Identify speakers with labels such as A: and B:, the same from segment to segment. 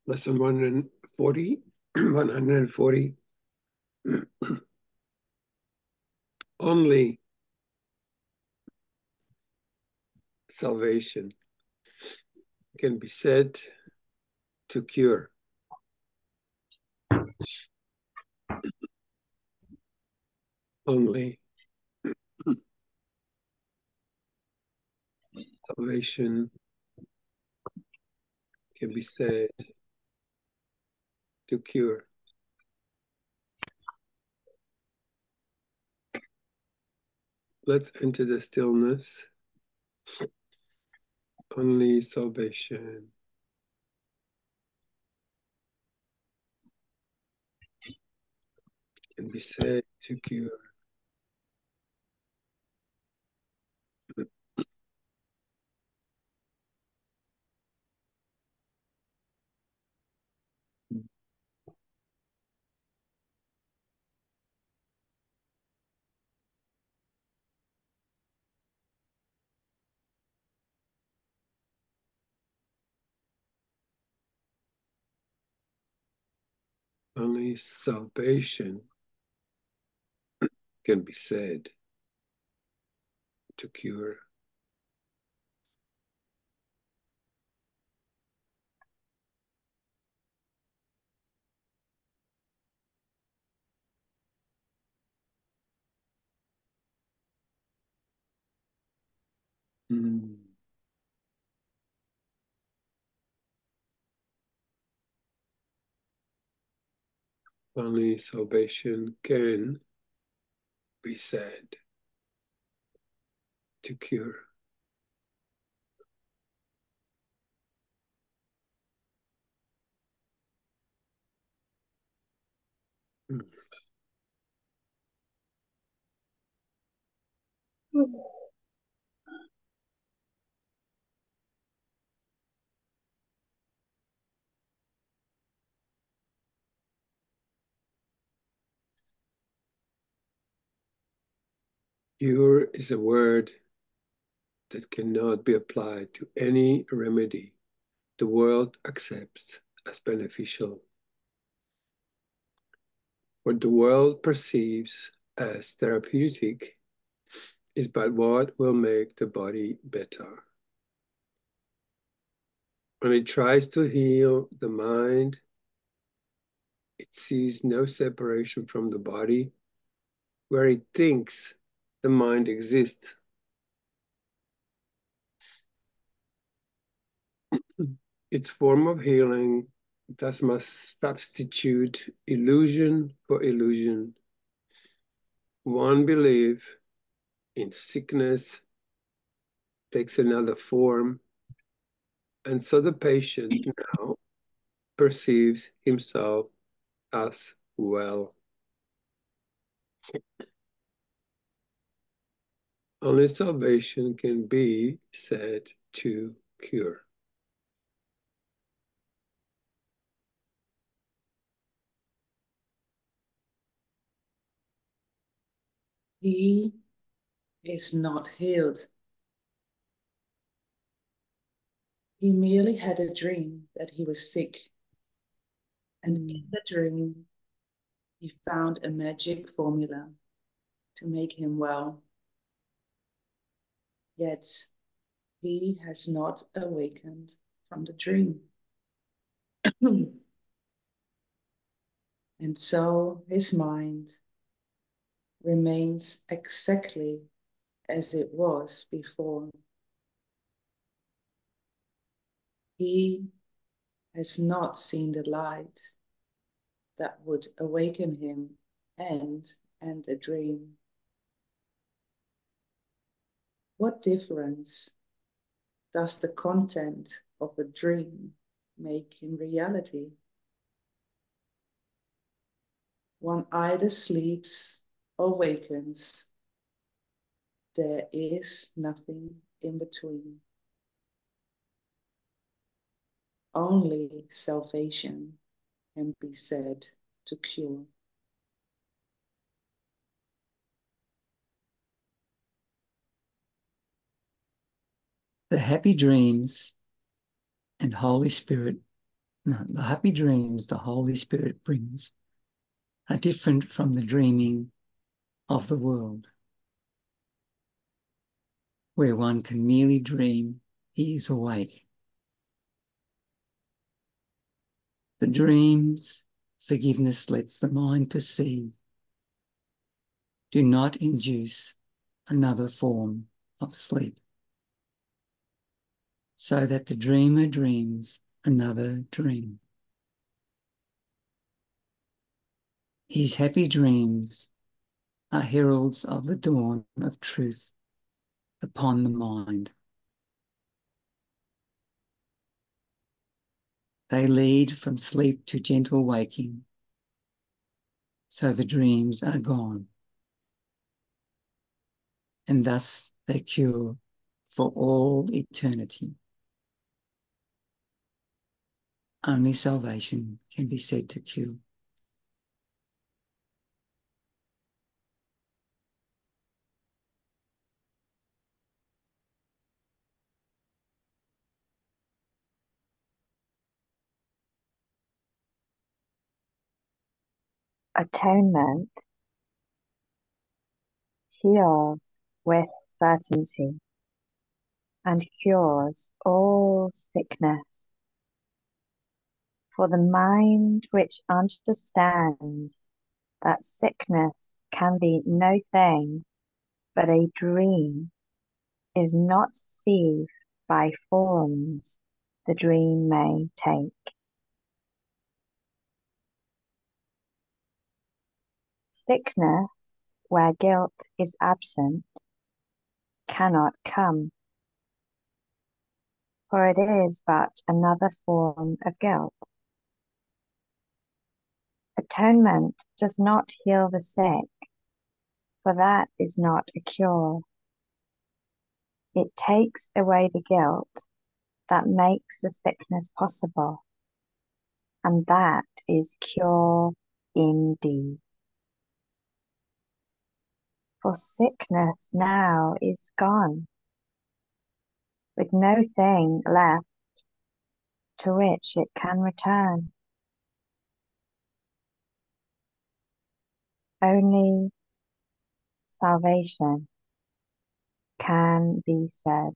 A: Lesson 140, 140. Only salvation can be said to cure. Only salvation can be said to cure. Let's enter the stillness. Only salvation can be said to cure. Only salvation can be said to cure. Mm. Only salvation can be said to cure. Mm. Cure is a word that cannot be applied to any remedy the world accepts as beneficial. What the world perceives as therapeutic is but what will make the body better. When it tries to heal the mind, it sees no separation from the body where it thinks the mind exists. Its form of healing thus must substitute illusion for illusion. One belief in sickness takes another form, and so the patient now perceives himself as well. Only salvation can be said to cure.
B: He is not healed. He merely had a dream that he was sick. And in the dream, he found a magic formula to make him well. Yet he has not awakened from the dream. And so his mind remains exactly as it was before. He has not seen the light that would awaken him and end the dream. What difference does the content of a dream make in reality? One either sleeps or wakens. There is nothing in between. Only salvation can be said to cure.
C: The happy dreams and Holy Spirit, no, the happy dreams the Holy Spirit brings are different from the dreaming of the world, where one can merely dream he is awake. The dreams forgiveness lets the mind perceive do not induce another form of sleep, so that the dreamer dreams another dream. His happy dreams are heralds of the dawn of truth upon the mind. They lead from sleep to gentle waking, so the dreams are gone, and thus they cure for all eternity. Only salvation can be said to cure.
D: Atonement heals with certainty and cures all sickness. For the mind which understands that sickness can be no thing but a dream is not deceived by forms the dream may take. Sickness, where guilt is absent, cannot come, for it is but another form of guilt. Atonement does not heal the sick, for that is not a cure. It takes away the guilt that makes the sickness possible, and that is cure indeed. For sickness now is gone, with no thing left to which it can return. Only salvation can be said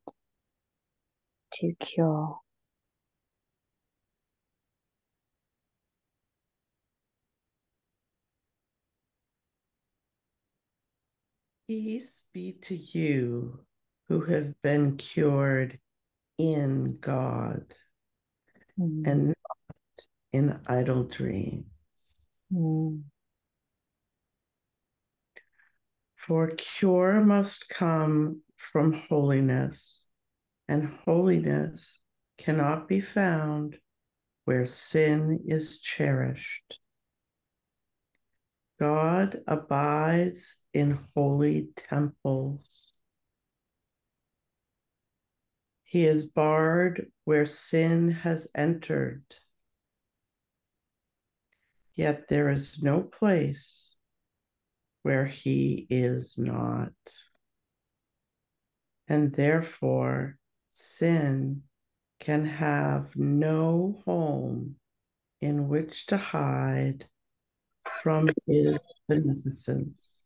D: to cure.
E: Peace be to you who have been cured in God and not in idle dreams. For cure must come from holiness, and holiness cannot be found where sin is cherished. God abides in holy temples. He is barred where sin has entered. Yet there is no place where he is not. And therefore, sin can have no home in which to hide from his beneficence.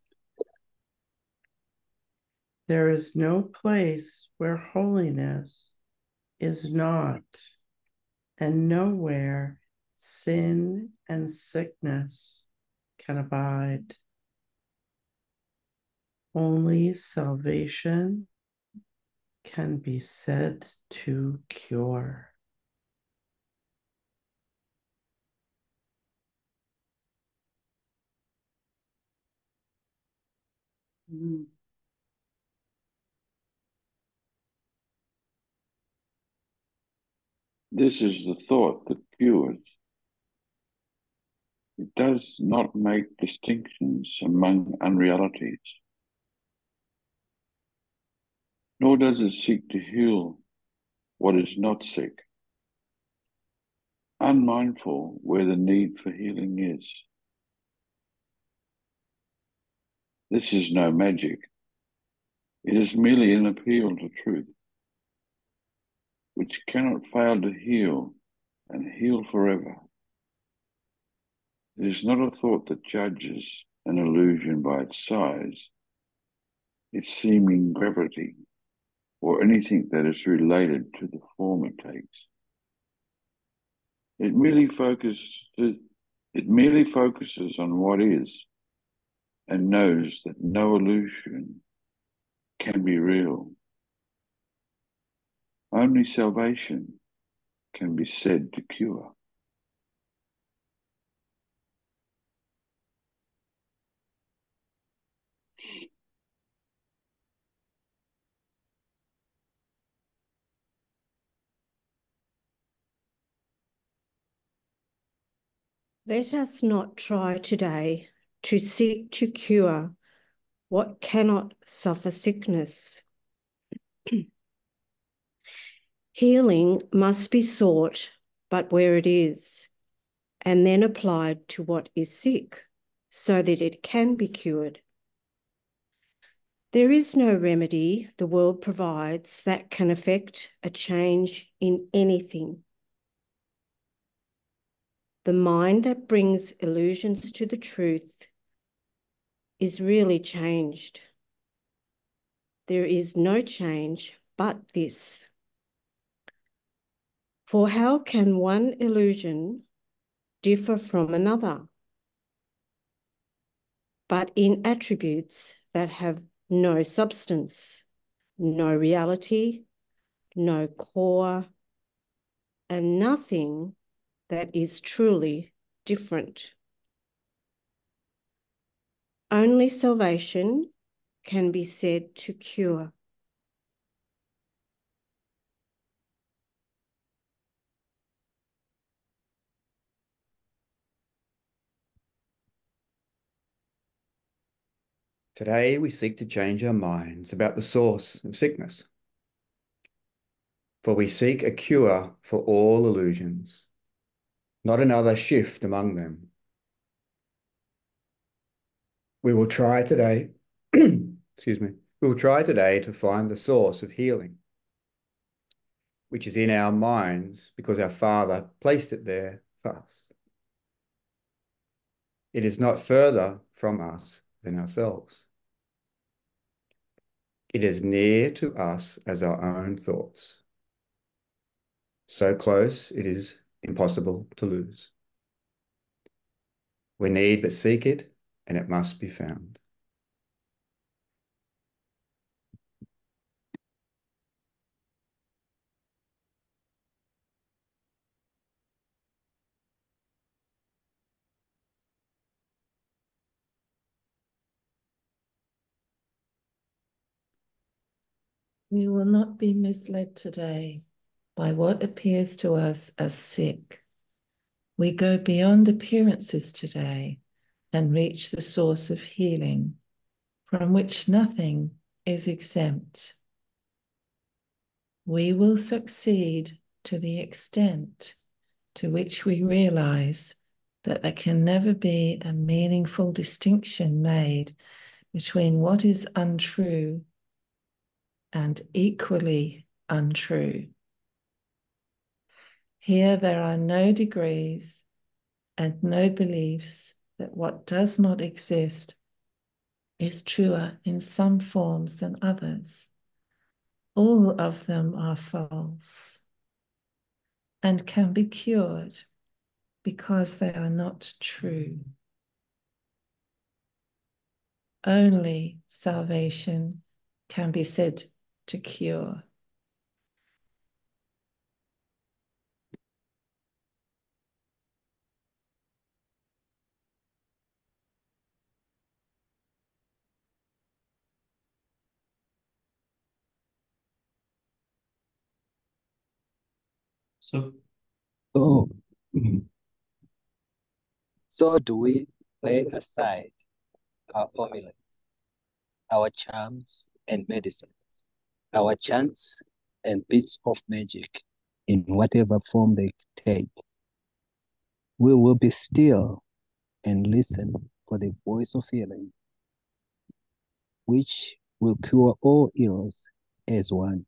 E: There is no place where holiness is not, and nowhere sin and sickness can abide. Only salvation can be said to cure.
F: This is the thought that cures. It does not make distinctions among unrealities, nor does it seek to heal what is not sick, unmindful where the need for healing is. This is no magic. It is merely an appeal to truth. which cannot fail to heal and heal forever. It is not a thought that judges an illusion by its size, its seeming gravity, or anything that is related to the form it takes. It merely focuses on what is and knows that no illusion can be real. Only salvation can be said to cure.
G: Let us not try today to seek to cure what cannot suffer sickness. Healing must be sought but where it is, and then applied to what is sick, so that it can be cured. There is no remedy the world provides that can effect a change in anything. The mind that brings illusions to the truth is really changed. There is no change but this. For how can one illusion differ from another, but in attributes that have no substance, no reality, no core, and nothing that is truly different? Only salvation can be said to cure.
H: Today, we seek to change our minds about the source of sickness. For we seek a cure for all illusions, not another shift among them. We will try today, excuse me, we will try today to find the source of healing, which is in our minds because our Father placed it there for us. It is not further from us than ourselves. It is near to us as our own thoughts. So close it is impossible to lose. We need but seek it, and it must be found.
B: We will not be misled today by what appears to us as sick. We go beyond appearances today and reach the source of healing, from which nothing is exempt. We will succeed to the extent to which we realize that there can never be a meaningful distinction made between what is untrue and equally untrue. Here there are no degrees and no beliefs that what does not exist is truer in some forms than others. All of them are false and can be cured because they are not true. Only salvation can be said to cure.
I: So, oh, so do we lay aside our formulas, our charms and medicines, our chants and bits of magic in whatever form they take? We will be still and listen for the voice of healing, which will cure all ills as one.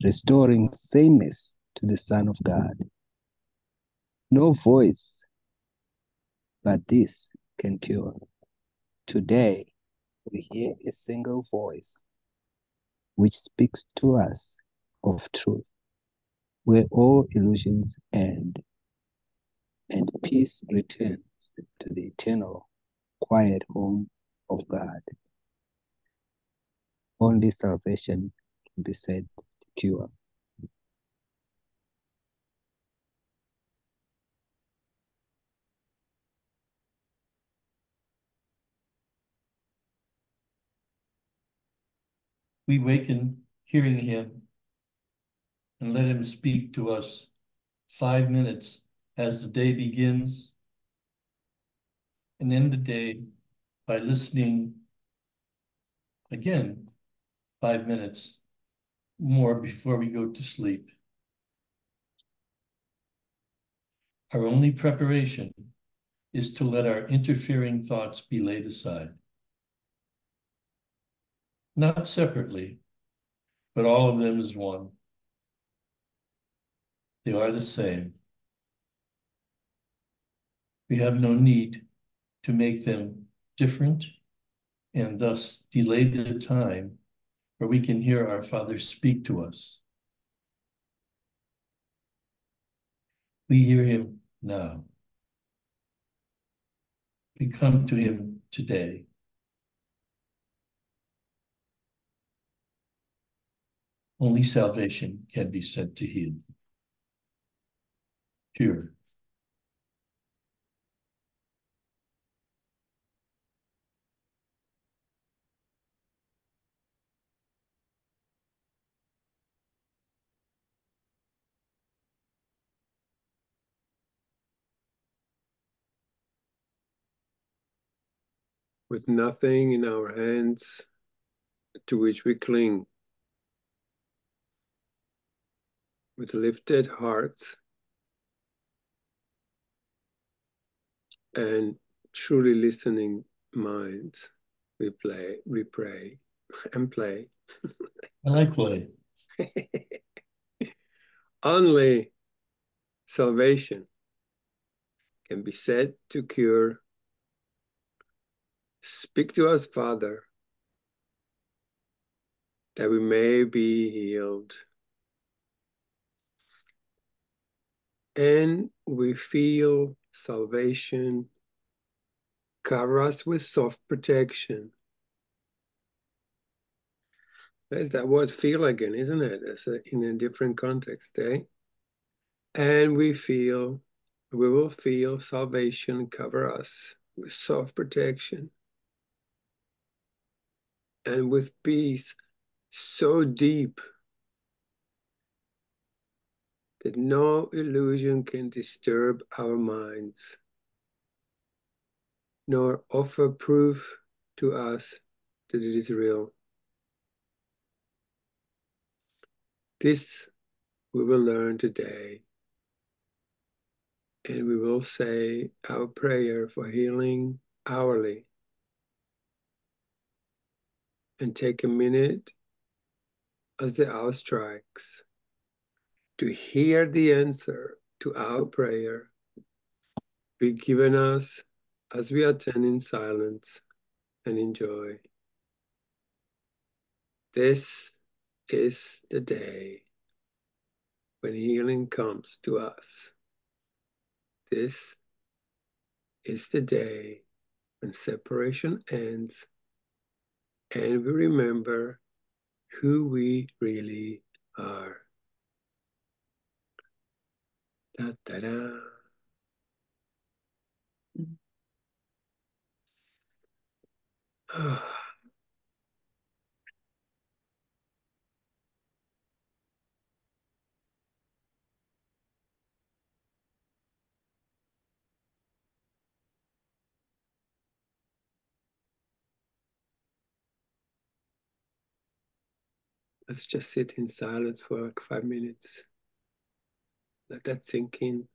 I: restoring sameness to the Son of God. No voice but this can cure. Today, we hear a single voice which speaks to us of truth, where all illusions end and peace returns to the eternal, quiet home of God. Only salvation can be said to cure.
J: We waken hearing him and let him speak to us 5 minutes as the day begins, and end the day by listening again 5 minutes more before we go to sleep. Our only preparation is to let our interfering thoughts be laid aside. Not separately, but all of them as one. They are the same. We have no need to make them different and thus delay the time where we can hear our Father speak to us. We hear him now. We come to him today. Only salvation can be said to heal. Cure.
A: With nothing in our hands to which we cling, with lifted hearts and truly listening minds, we pray, and play.
J: I like play.
A: Only salvation can be said to cure. Speak to us, Father, that we may be healed. And we feel salvation cover us with soft protection. There's that word feel again, isn't it? In a different context, eh? And we will feel salvation cover us with soft protection and with peace so deep that no illusion can disturb our minds, nor offer proof to us that it is real. This we will learn today, and we will say our prayer for healing hourly, and take a minute as the hour strikes to hear the answer to our prayer be given us as we attend in silence and in joy. This is the day when healing comes to us. This is the day when separation ends and we remember who we really are. Da, da, da. Let's just sit in silence for like 5 minutes. Let that sink in.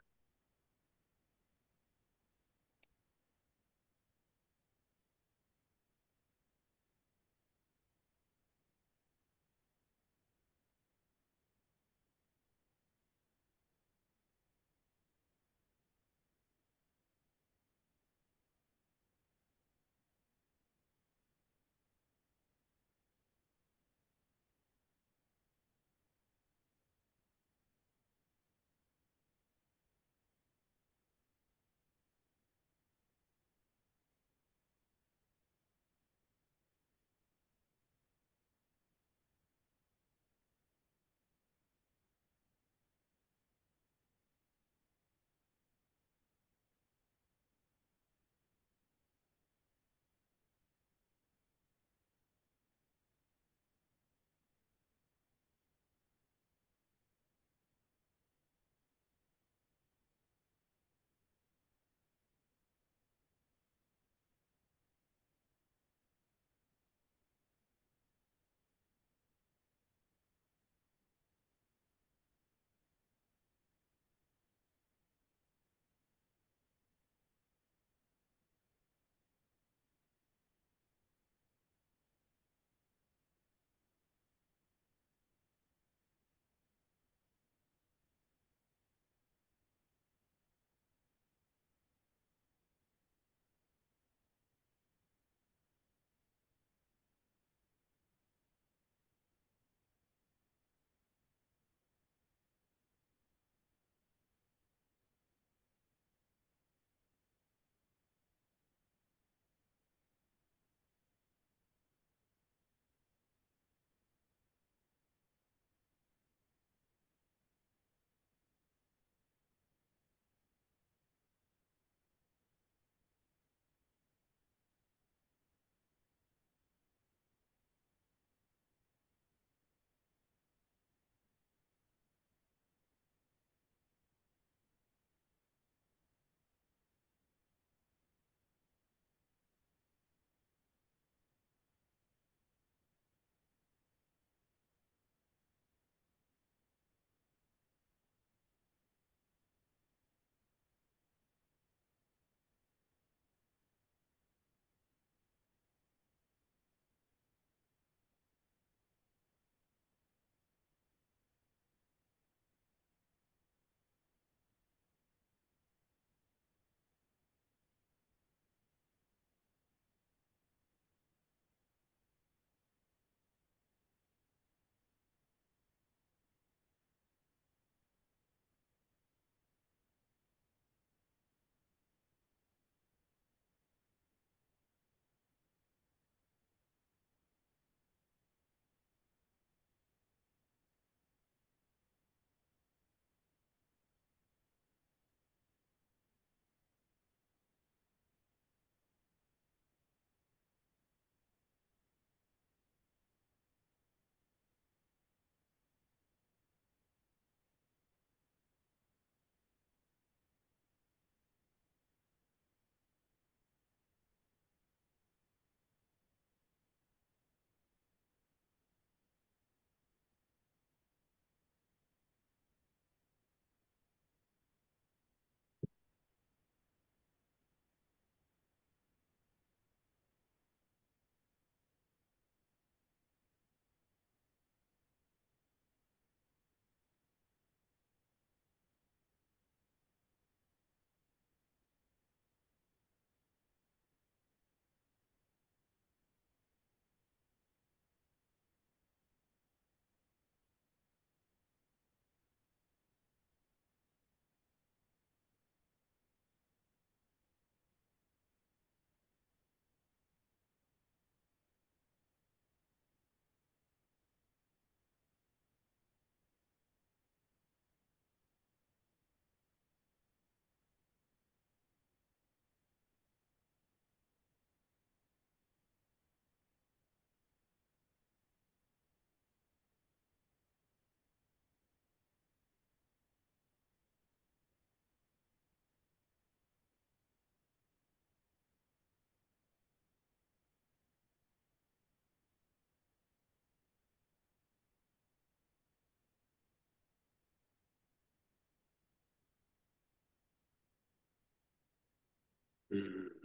A: Mm.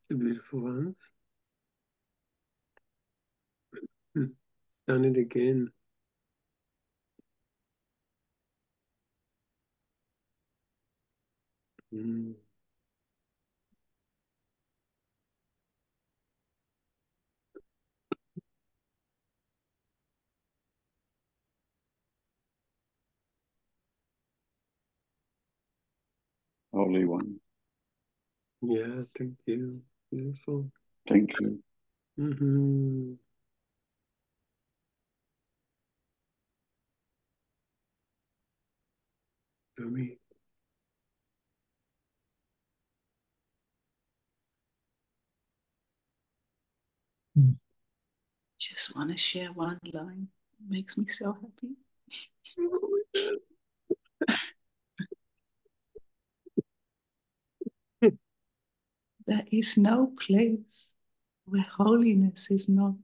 A: The beautiful ones. Done it again. Mm.
F: Holy One.
A: Yeah, thank you. Beautiful.
F: Thank you.
A: Mm-hmm. Yummy.
B: Just want to share one line. It makes me so happy. There is no place where holiness is not,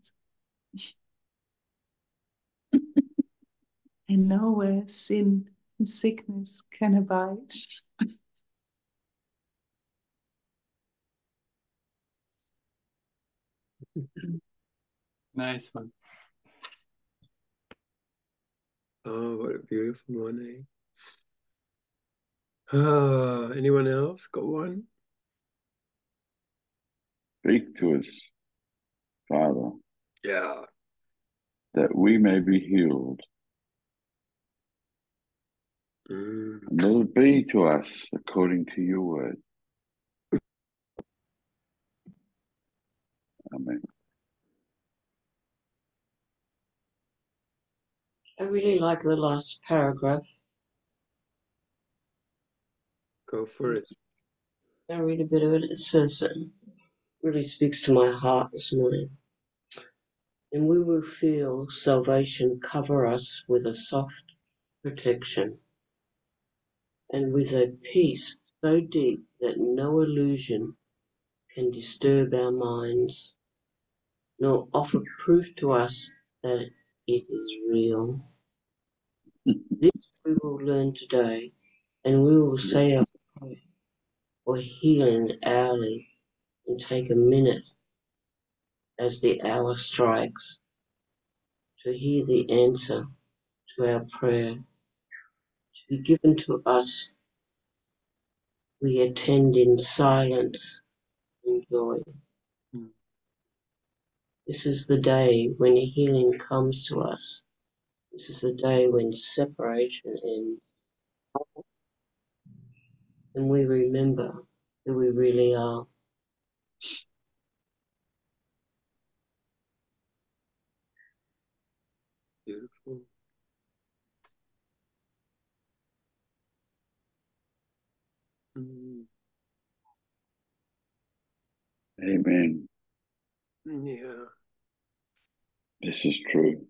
B: and nowhere sin and sickness can abide.
K: Nice one.
A: Oh, what a beautiful one, eh? Ah, anyone else got one?
F: Speak to us, Father,
A: Yeah.
F: that we may be healed.
A: Mm.
F: And let it be to us according to your word. Amen.
L: I really like the last paragraph.
A: Go for it.
L: I read a bit of it. It says, really speaks to my heart this morning. And we will feel salvation cover us with a soft protection and with a peace so deep that no illusion can disturb our minds, nor offer proof to us that it is real. This we will learn today, and we will say our prayer for healing hourly and take a minute as the hour strikes to to hear the answer to our prayer, to be given to us. We attend in silence and joy. This is the day when healing comes to us. This is the day when separation ends. And we remember who we really are.
A: Beautiful.
F: Amen.
A: Yeah.
F: This is true.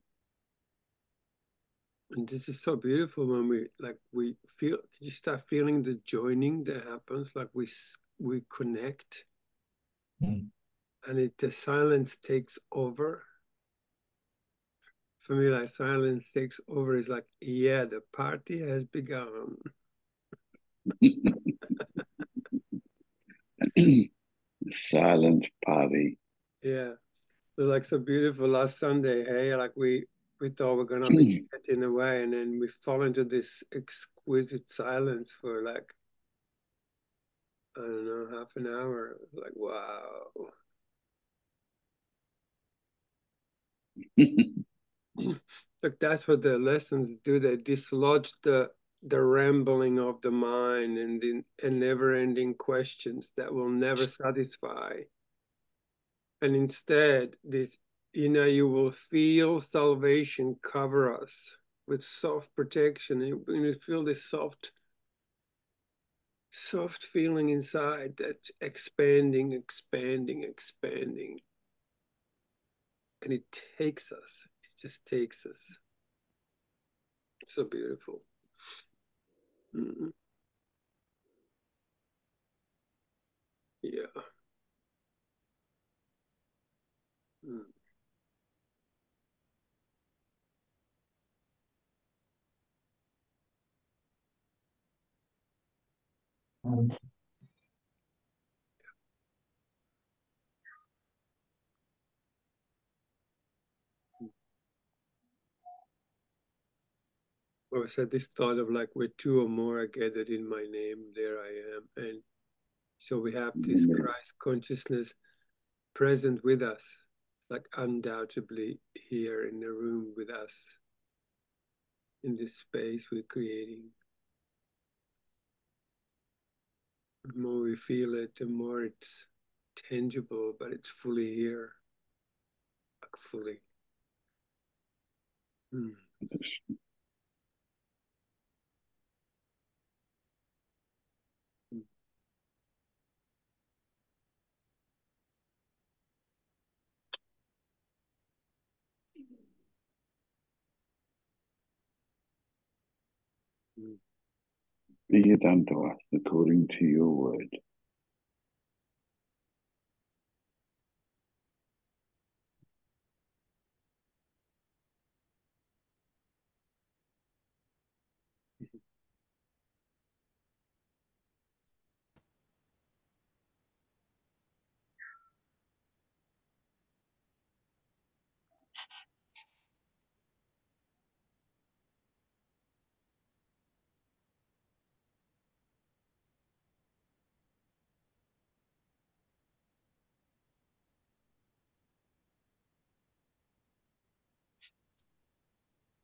A: And this is so beautiful when we feel, you start feeling the joining that happens, like we connect, and the silence takes over. For me, like silence takes over is like, yeah, the party has begun.
F: Silent party.
A: Yeah. It was like so beautiful last Sunday, hey? Like we thought we're gonna be getting away, and then we fall into this exquisite silence for like, I don't know, half an hour. Like, wow. Look, that's what the lessons do. They dislodge the rambling of the mind and the never-ending questions that will never satisfy. And instead, this, you will feel salvation cover us with soft protection. You feel this soft feeling inside that's expanding, expanding, expanding. And it takes us. It just takes us. So beautiful. Mm-hmm. Yeah. Mm. I always had this thought of like, where two or more are gathered in my name, there I am. And so we have this Christ consciousness present with us, like undoubtedly here in the room with us, in this space we're creating. The more we feel it, the more it's tangible, but it's fully here, like fully. Mm.
F: Be it unto us according to your word.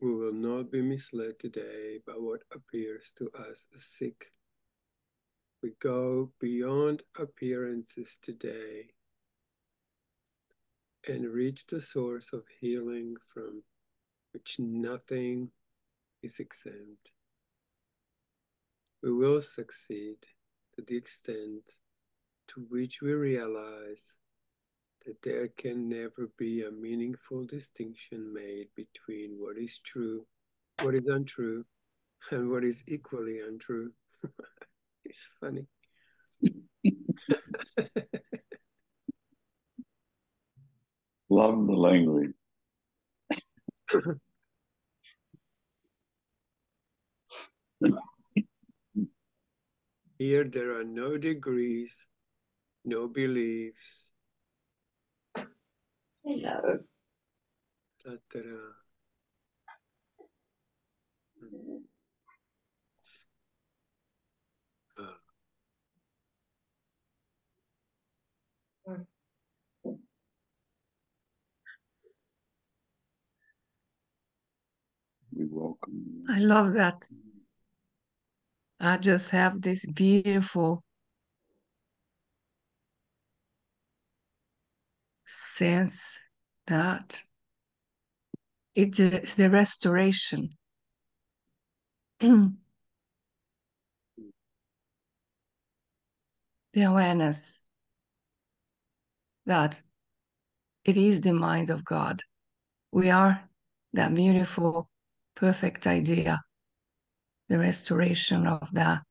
A: We will not be misled today by what appears to us sick. We go beyond appearances today and reach the source of healing from which nothing is exempt. We will succeed to the extent to which we realize that there can never be a meaningful distinction made between what is true, what is untrue, and what is equally untrue. It's funny.
F: Love the language.
A: Here there are no degrees, no beliefs.
L: Hello.
A: Da-da-da.
F: We welcome
K: I love that. I just have this beautiful sense that it is the restoration. The awareness that it is the mind of God. We are that beautiful, perfect idea, the restoration of the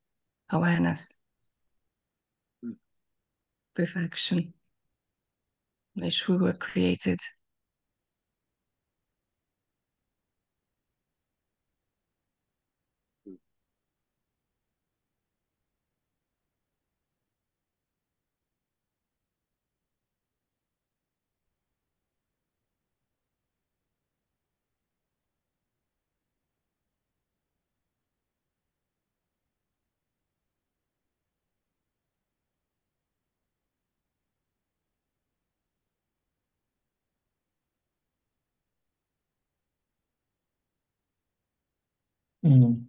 K: awareness, perfection, which we were created.
J: Mm.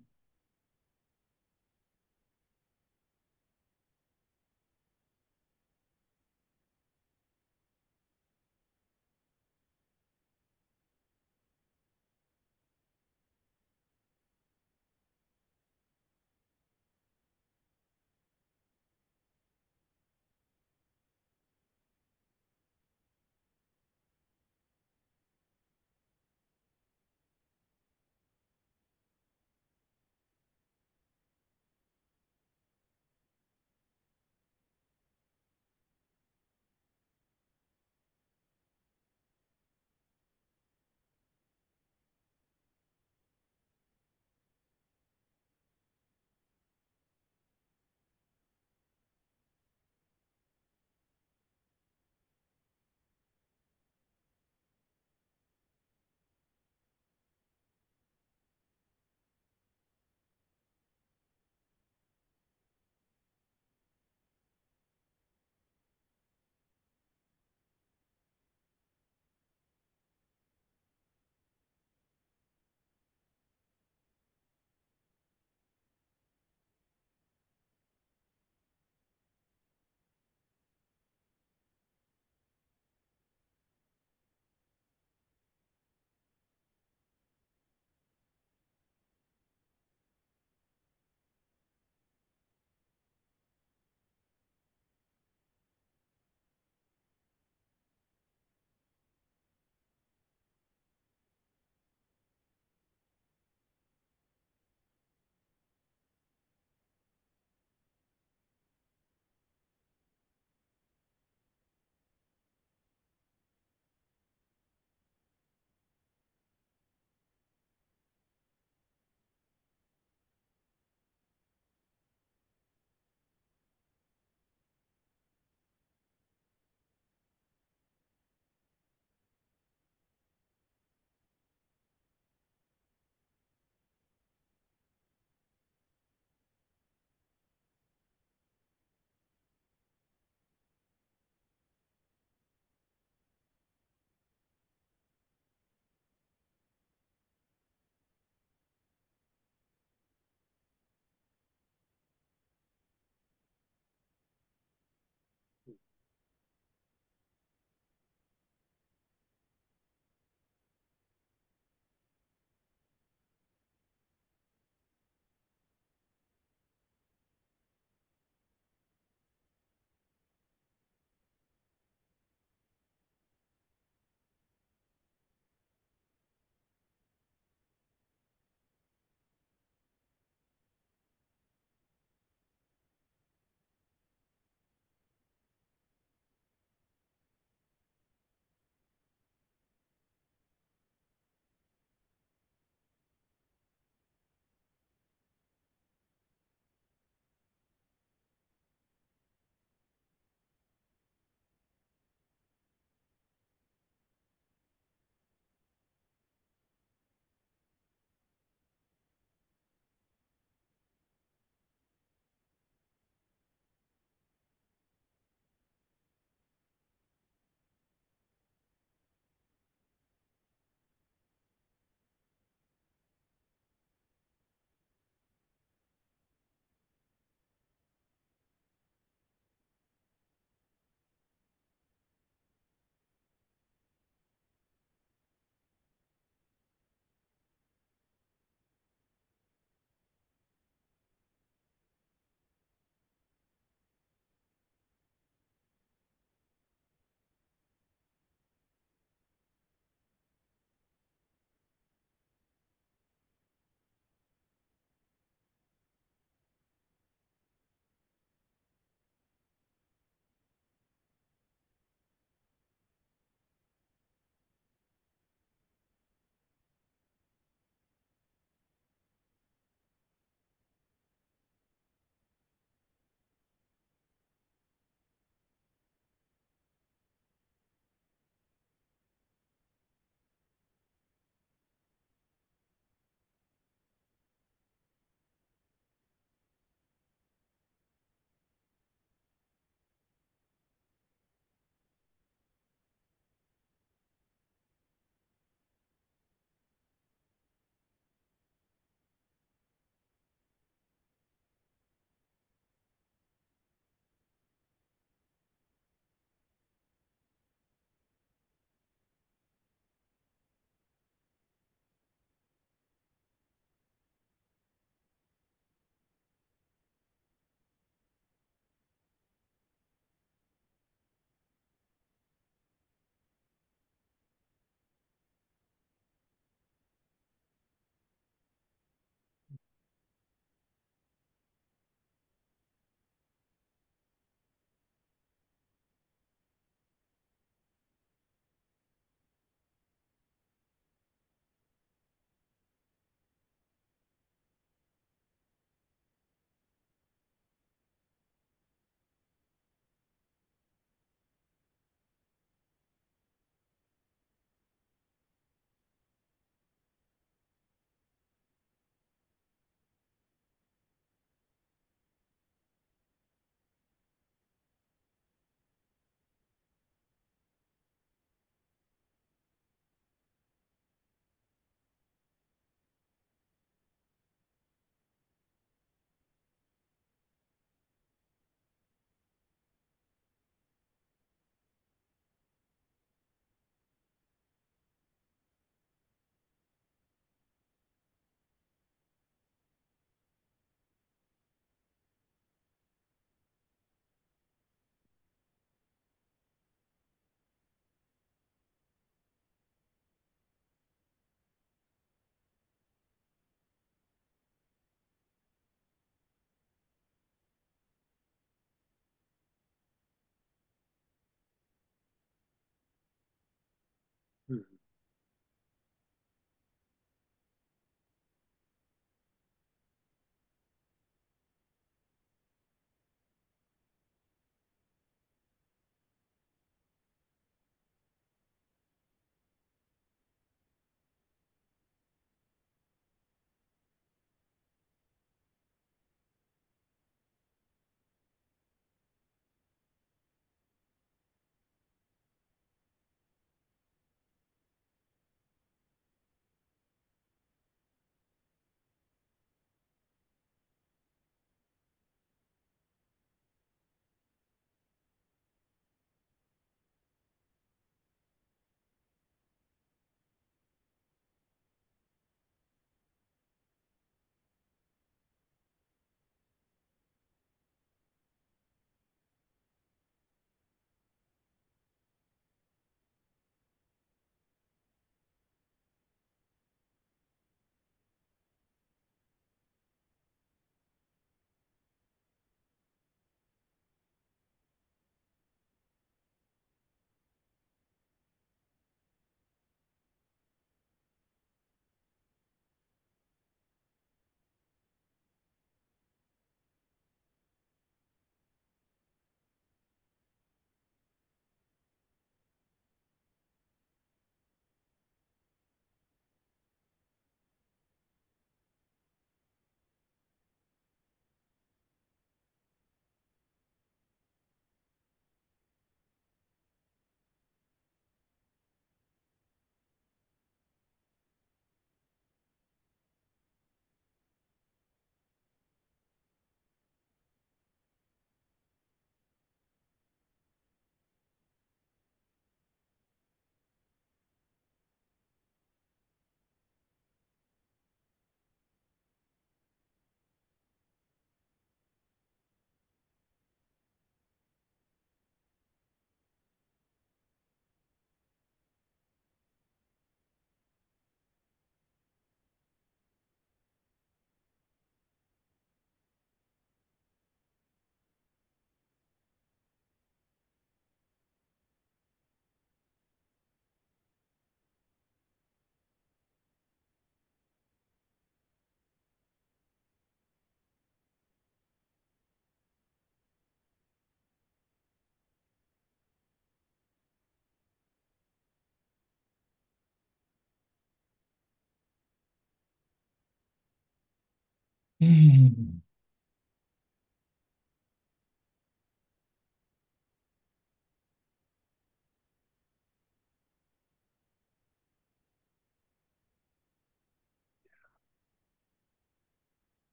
J: Mm.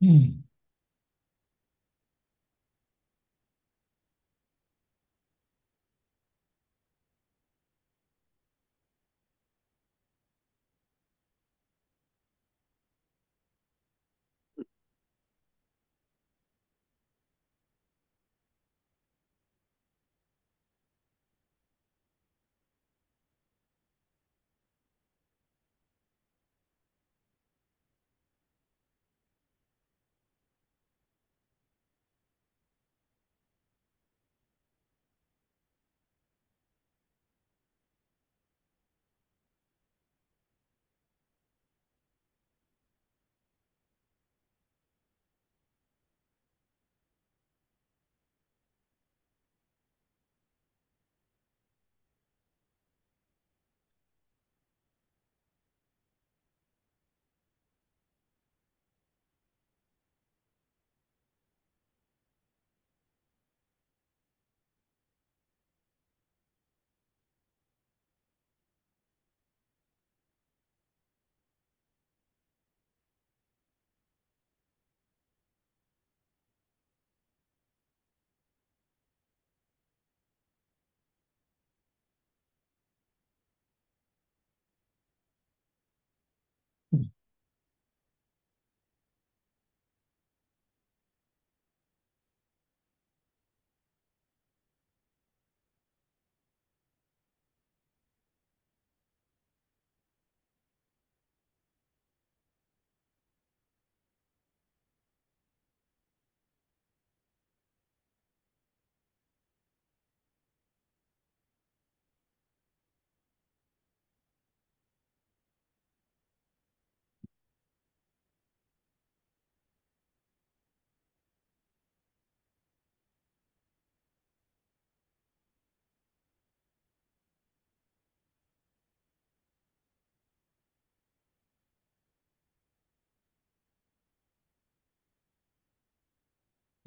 J: Mm.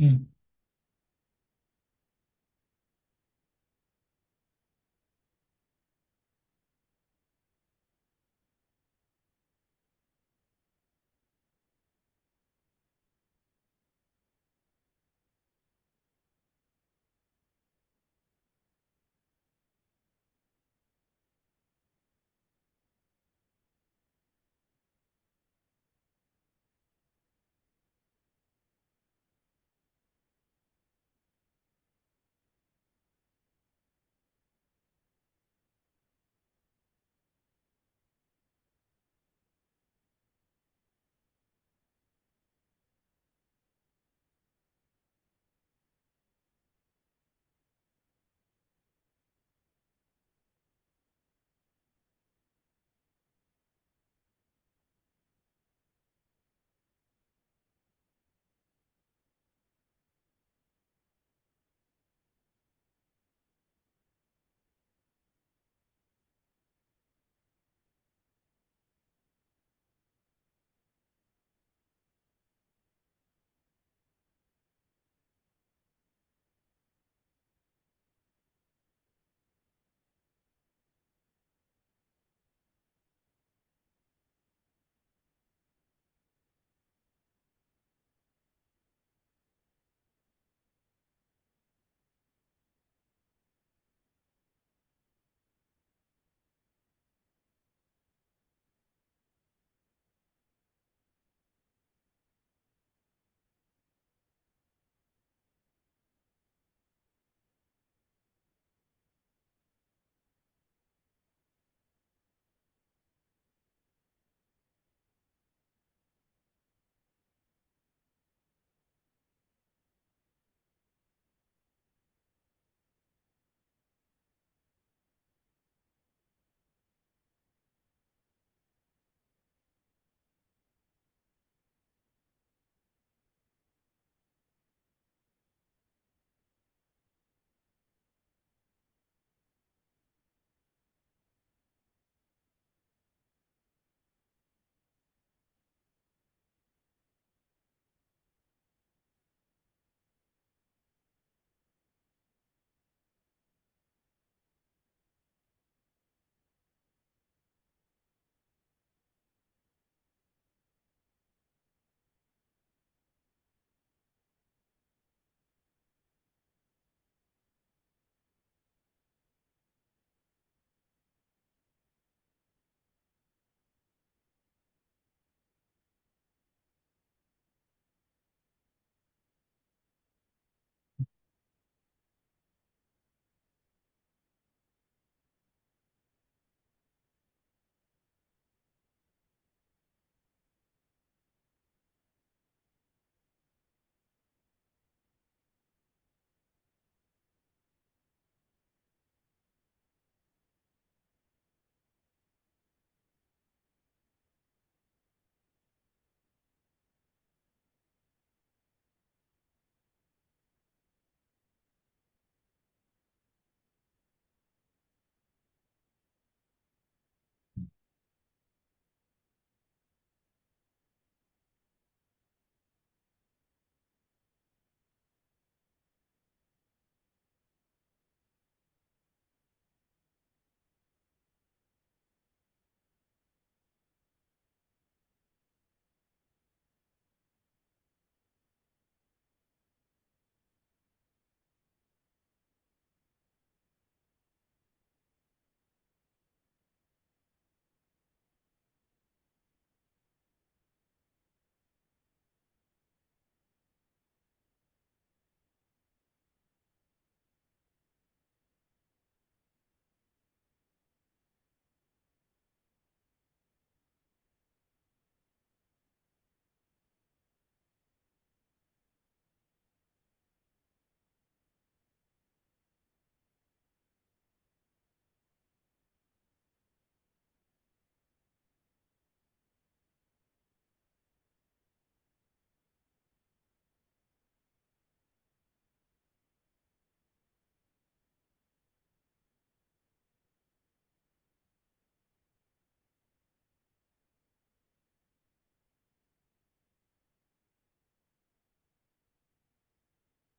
J: Mm.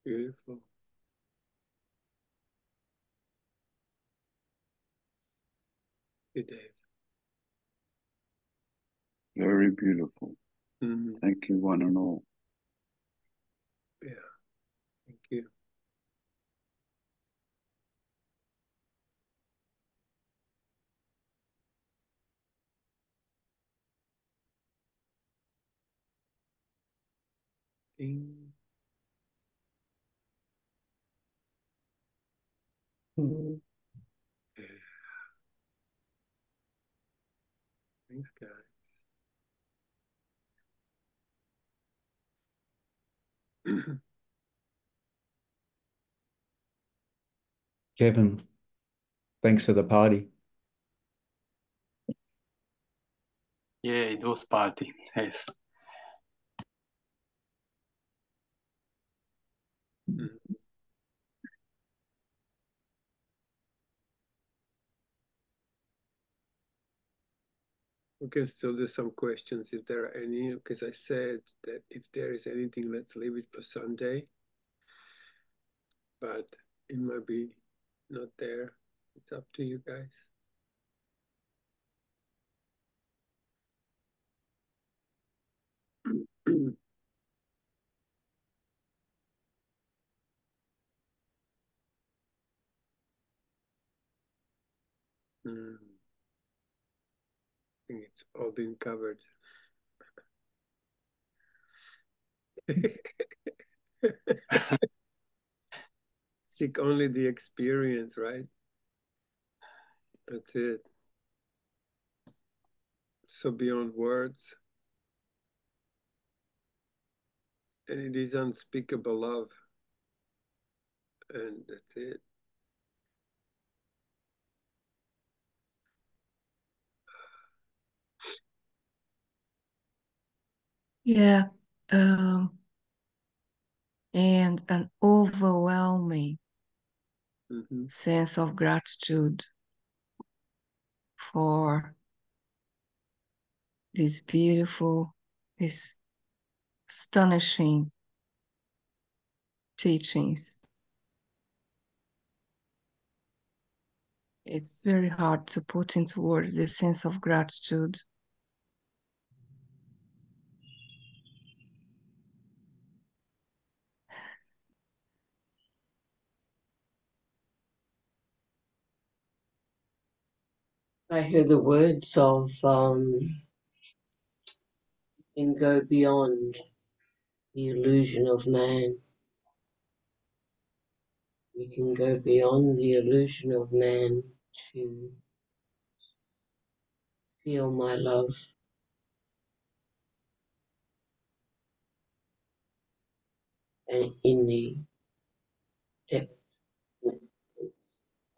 A: Beautiful. Good, Dave.
F: Very beautiful. Thank you, one and all.
A: Yeah, thank you. Ding. Yeah. Thanks, guys.
H: Kevin, thanks for the party.
M: Yeah, it was party. Yes.
A: We can still do some questions if there are any, because I said that if there is anything, let's leave it for Sunday. But it might be not there. It's up to you guys. I think it's all been covered. Seek only the experience, right? That's it. So beyond words. And it is unspeakable love. And that's it.
K: Yeah. And an overwhelming sense of gratitude for this beautiful, this astonishing teachings. It's very hard to put into words the sense of gratitude.
L: I hear the words of and go beyond the illusion of man. We can go beyond the illusion of man to feel my love. And in the depths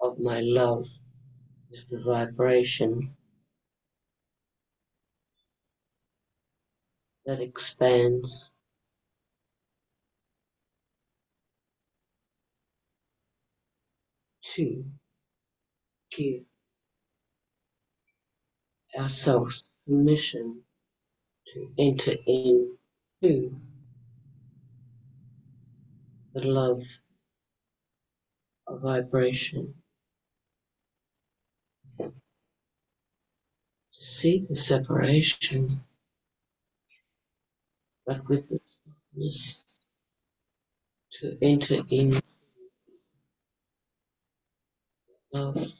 L: of my love is the vibration that expands to give ourselves permission to enter into the love of vibration, to see the separation, but with the softness to enter in love.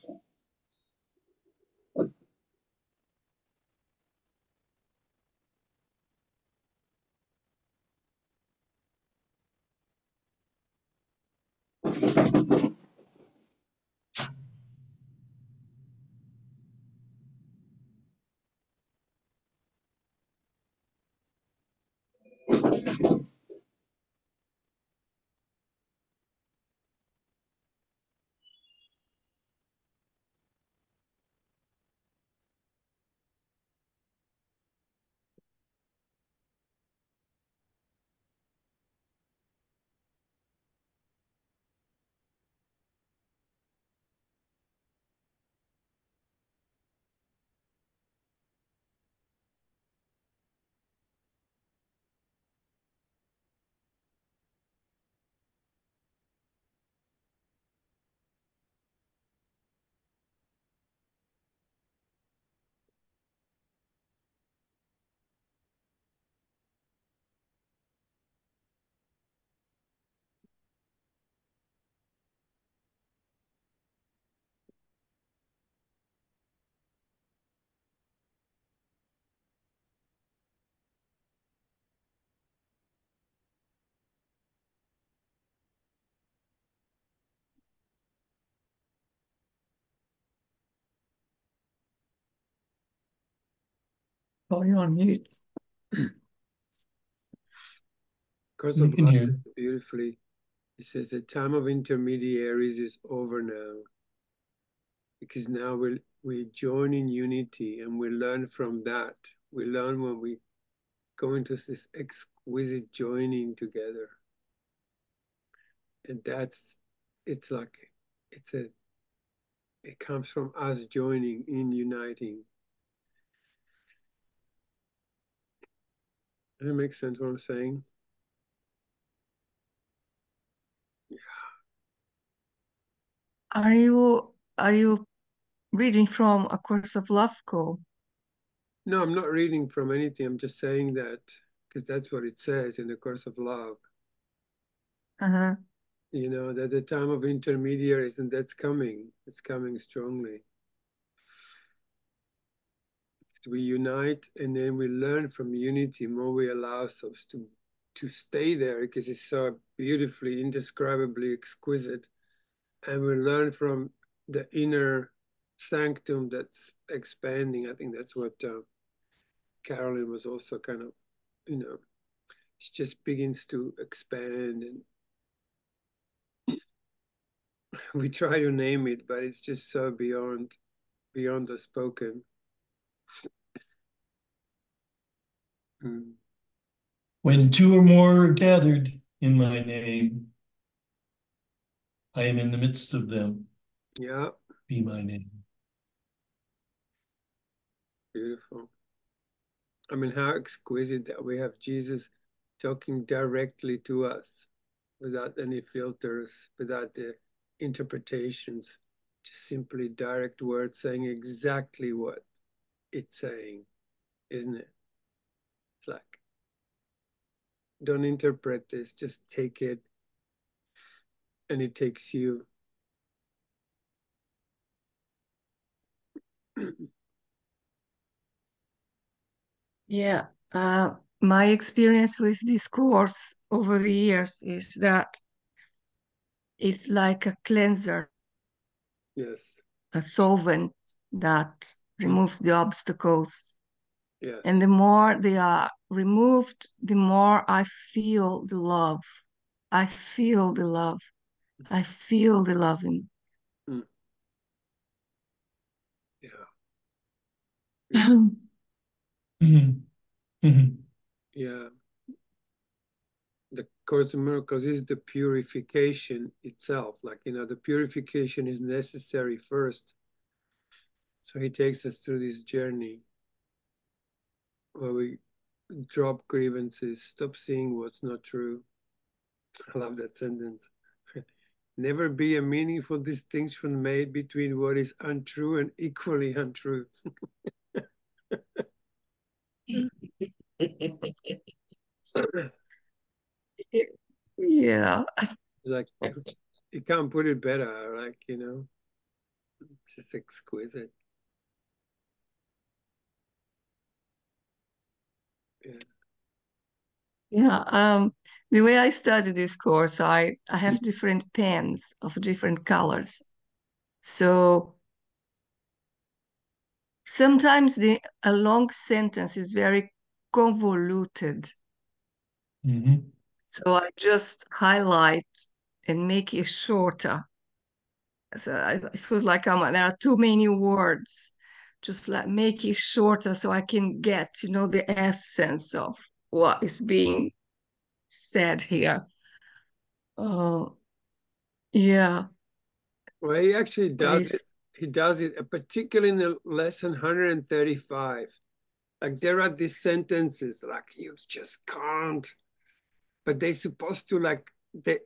C: Oh, you're on mute.
A: Course
J: We
A: of
J: can
A: Love
J: hear.
A: says beautifully. It says the time of intermediaries is over now, because now we join in unity and we learn from that. We learn when we go into this exquisite joining together, and it's like it comes from us joining in, uniting. Does it make sense what I'm saying? Yeah.
K: Are you reading from A Course of Love, Cole?
A: No, I'm not reading from anything. I'm just saying that because that's what it says in the Course of Love.
K: Uh-huh.
A: You know, that the time of intermediaries, and that's coming. It's coming strongly. We unite, and then we learn from unity. More we allow ourselves to stay there, because it's so beautifully, indescribably exquisite. And we learn from the inner sanctum that's expanding. I think that's what Carolyn was also kind of, you know, it just begins to expand, and we try to name it, but it's just so beyond the spoken. Mm.
J: When two or more are gathered in my name, I am in the midst of them.
A: Yeah.
J: Be my name.
A: Beautiful. I mean, how exquisite that we have Jesus talking directly to us without any filters, without the interpretations, just simply direct words saying exactly what it's saying, isn't it? It's like, don't interpret this, just take it, and it takes you.
K: Yeah. My experience with this course over the years is that it's like a cleanser,
A: Yes.
K: a solvent that removes the obstacles.
A: Yes.
K: And the more they are removed, the more I feel the love. I feel the love. I feel the loving.
A: Mm. Yeah. Yeah. The Course in Miracles is the purification itself. Like, you know, the purification is necessary first. So he takes us through this journey where we drop grievances, stop seeing what's not true. I love that sentence. Never be a meaningful distinction made between what is untrue and equally untrue.
K: Yeah.
A: Like, you can't put it better, like, you know, it's just exquisite. Yeah.
K: Yeah. The way I study this course, I have different pens of different colors. So sometimes a long sentence is very convoluted.
J: Mm-hmm.
K: So I just highlight and make it shorter. So it feels like there are too many words. Just like make it shorter so I can get, the essence of what is being said here. Oh, yeah.
A: Well, he actually does
K: It's,
A: it. He does it, particularly in the lesson 135. Like, there are these sentences, like, you just can't, but they're supposed to, like,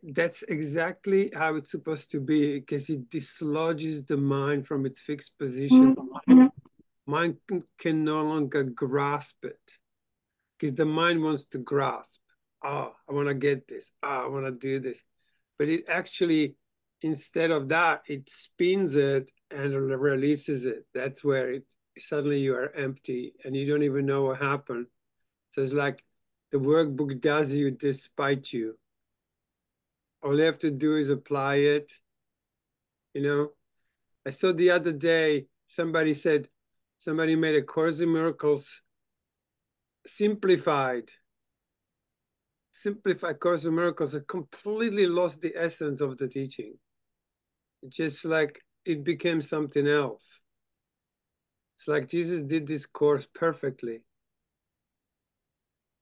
A: that's exactly how it's supposed to be, because it dislodges the mind from its fixed position. Mind can no longer grasp it, because the mind wants to grasp. Oh, I want to get this. Oh, I want to do this. But it actually, instead of that, it spins it and releases it. That's where suddenly you are empty and you don't even know what happened. So it's like the workbook does you despite you. All you have to do is apply it. You know, I saw the other day somebody made a Course in Miracles simplified Course of Miracles, it completely lost the essence of the teaching. It's just like it became something else. It's like Jesus did this course perfectly.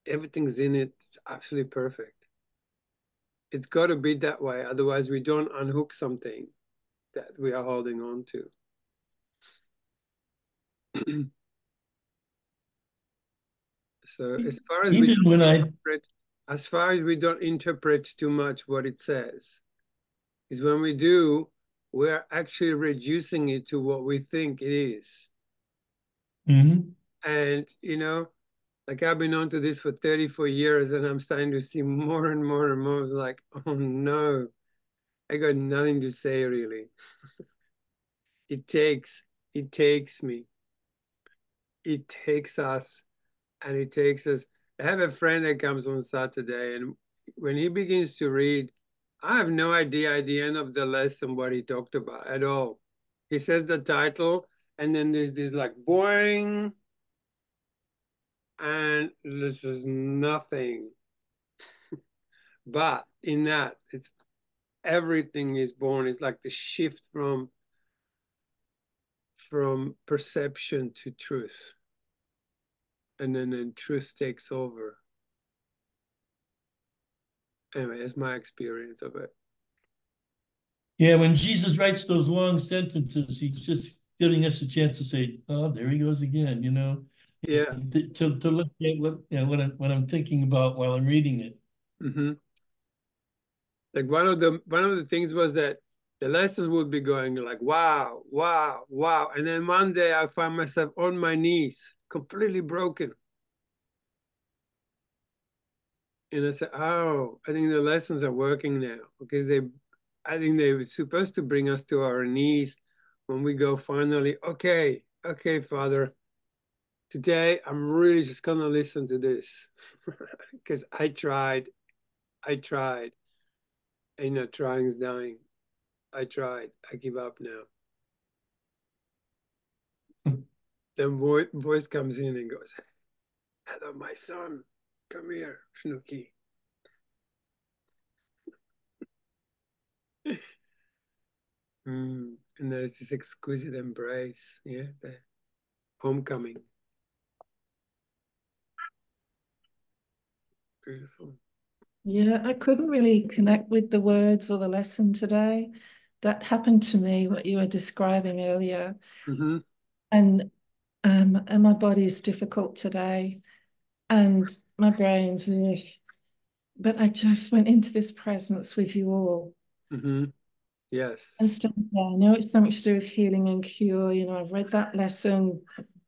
A: Everything's in it. It's absolutely perfect. It's got to be that way. Otherwise, we don't unhook something that we are holding on to. So as far as we don't interpret too much what it says, is when we do, we're actually reducing it to what we think it is.
J: Mm-hmm.
A: And, you know, like I've been on to this for 34 years and I'm starting to see more and more and more. It's like, oh no, I got nothing to say really. It takes me. It takes us, and it takes us. I have a friend that comes on Saturday, and when he begins to read, I have no idea at the end of the lesson what he talked about at all. He says the title, and then there's this like boing, and this is nothing. But in that, it's everything is born. It's like the shift from perception to truth, and then truth takes over. Anyway, that's my experience of it.
J: Yeah, when Jesus writes those long sentences, he's just giving us a chance to say, "Oh, there he goes again," you know.
A: Yeah.
J: To look at what I'm thinking about while I'm reading it.
A: Mm-hmm. Like one of the things was that the lessons would be going like, wow, wow, wow. And then one day I find myself on my knees, completely broken. And I said, oh, I think the lessons are working now because I think they were supposed to bring us to our knees when we go finally, okay, Father, today I'm really just gonna listen to this because I tried. And, you know, trying's dying. I tried. I give up now. Then voice comes in and goes, hello, my son. Come here, Snooky. And there's this exquisite embrace. Yeah, the homecoming. Beautiful.
B: Yeah, I couldn't really connect with the words or the lesson today. That happened to me, what you were describing earlier.
A: Mm-hmm.
B: And my body is difficult today, and my brain's, ugh. But I just went into this presence with you all.
A: Mm-hmm. Yes.
B: And still, yeah, I know it's so much to do with healing and cure. You know, I've read that lesson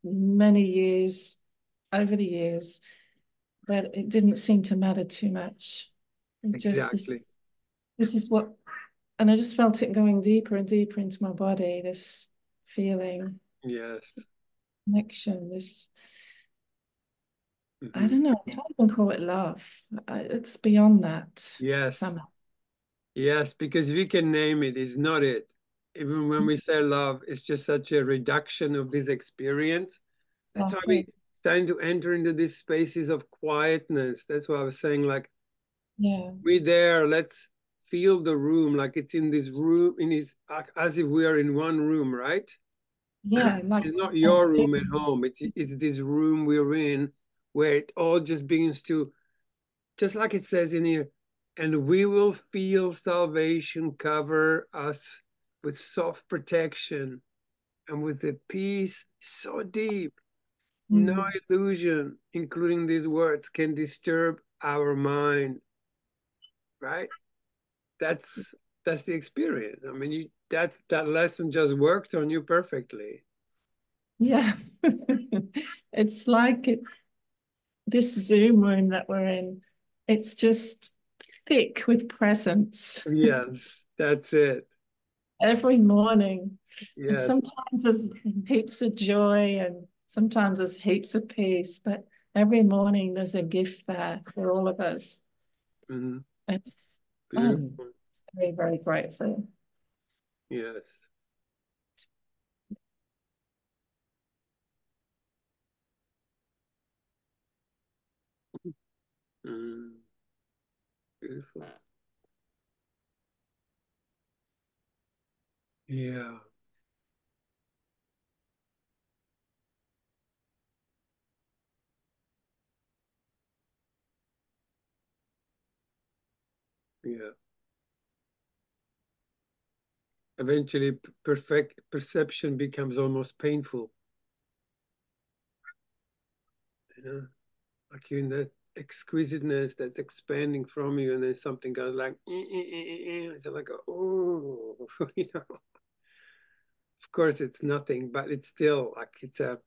B: many years, over the years, but it didn't seem to matter too much. It just,
A: Exactly.
B: this is what, and I just felt it going deeper and deeper into my body, this feeling,
A: Yes.
B: connection, this,
A: Mm-hmm.
B: I don't know, I can't even call it love. It's beyond that.
A: Yes.
B: Somehow.
A: Yes, because we can name it, it's not it. Even when we say love, it's just such a reduction of this experience. That's why we starting to enter into these spaces of quietness. That's why I was saying, like,
B: yeah,
A: we there, let's feel the room, like it's in this room, as if we are in one room, right?
B: yeah, like
A: It's not your room at home. It's this room we're in where it all just begins to, just like it says in here, and we will feel salvation cover us with soft protection and with a peace so deep. No illusion, including these words, can disturb our mind. Right? That's the experience. I mean, that lesson just worked on you perfectly.
B: yeah. It's like this Zoom room that we're in, it's just thick with presence.
A: Yes, that's it.
B: Every morning. And
A: Yes.
B: sometimes there's heaps of joy and sometimes there's heaps of peace, but every morning there's a gift there for all of us.
A: Mm-hmm.
B: It's
A: Beautiful.
B: very, very grateful.
A: Yes. Beautiful. Yeah. Yeah. Eventually, perfect perception becomes almost painful. You know, like you're in that exquisiteness, that expanding from you, and then something goes like, it's like, oh, you know. Of course, it's nothing, but it's still like it's a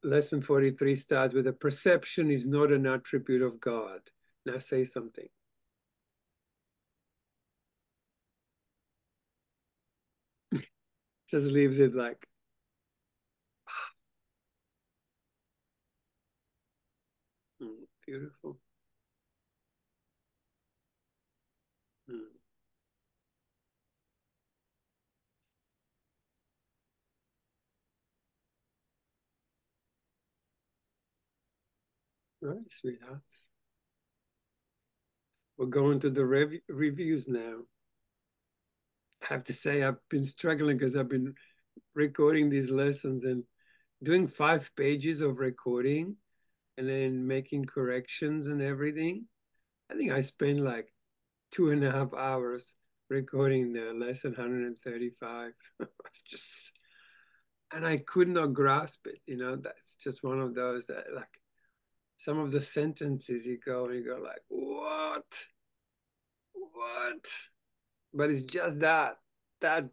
A: lesson 43 starts with a perception is not an attribute of God. Now say something. Just leaves it like, beautiful. All right, sweethearts. We're going to the reviews now. I have to say I've been struggling because I've been recording these lessons and doing 5 pages of recording and then making corrections and everything. I think I spent like 2.5 hours recording the lesson 135. It's just, and I could not grasp it, you know. That's just one of those that like some of the sentences you go like, what? But it's just that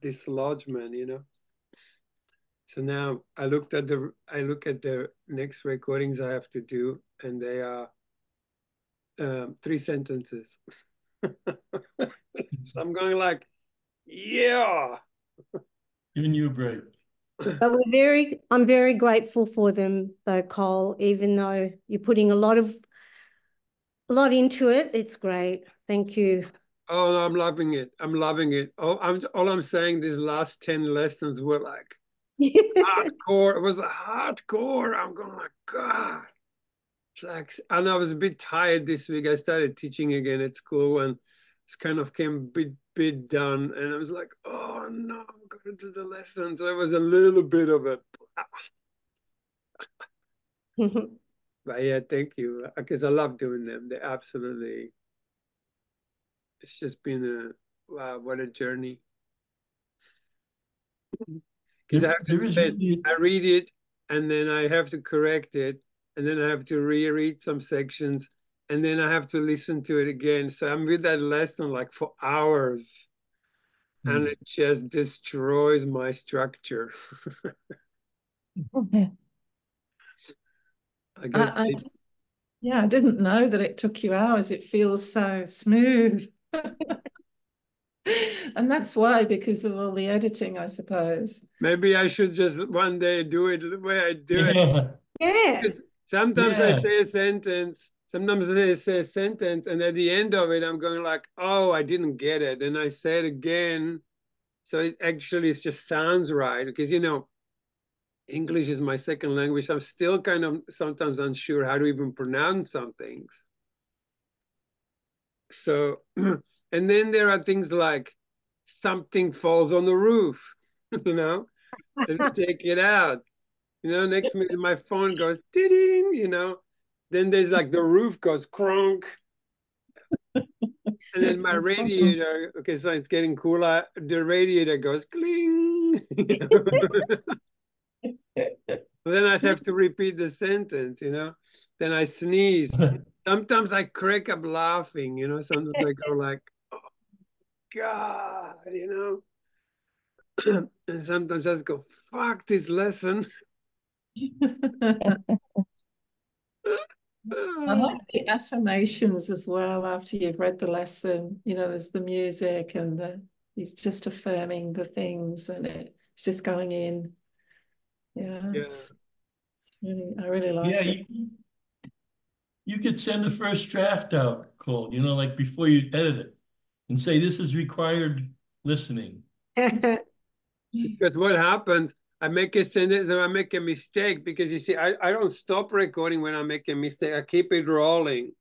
A: dislodgement, you know. So now I look at the next recordings I have to do, and they are 3 sentences. So I'm going like, yeah.
J: Giving you a break.
G: But I'm very grateful for them though, Cole, even though you're putting a lot into it. It's great. Thank you.
A: Oh, no, I'm loving it. I'm loving it. All I'm saying, these last 10 lessons were like hardcore. It was hardcore. I'm going like, God. It's like, and I was a bit tired this week. I started teaching again at school, and it's kind of came a bit done. And I was like, oh no, I'm going to do the lessons. So it was a little bit of it. But yeah, thank you. Because I love doing them. They absolutely, it's just been wow, what a journey. Because I have to spend, I read it and then I have to correct it, and then I have to reread some sections, and then I have to listen to it again. So I'm with that lesson like for hours, and it just destroys my structure. I guess
N: yeah, I didn't know that it took you hours. It feels so smooth. And that's why, because of all the editing, I suppose.
A: Maybe I should just one day do it the way I do it.
G: Yeah.
A: Because sometimes I say a sentence, sometimes I say a sentence, and at the end of it, I'm going like, oh, I didn't get it. And I say it again. So it actually just sounds right. Because, you know, English is my second language. I'm still kind of sometimes unsure how to even pronounce some things. So, and then there are things like something falls on the roof, you know, so you take it out. You know, next minute my phone goes ding, you know. Then there's like the roof goes crunk. And then my radiator, okay, so it's getting cooler. The radiator goes cling. Then I'd have to repeat the sentence, you know. Then I sneeze. Sometimes I crack up laughing, you know. Sometimes I go like, oh God, you know. And sometimes I just go, fuck this lesson.
N: I like the affirmations as well after you've read the lesson. You know, there's the music and you're just affirming the things, and it's just going in. Yeah, it's really, I really like it.
J: You could send the first draft out, Cole, you know, like before you edit it, and say this is required listening.
A: Because what happens, I make a sentence and I make a mistake, because you see, I don't stop recording when I make a mistake. I keep it rolling.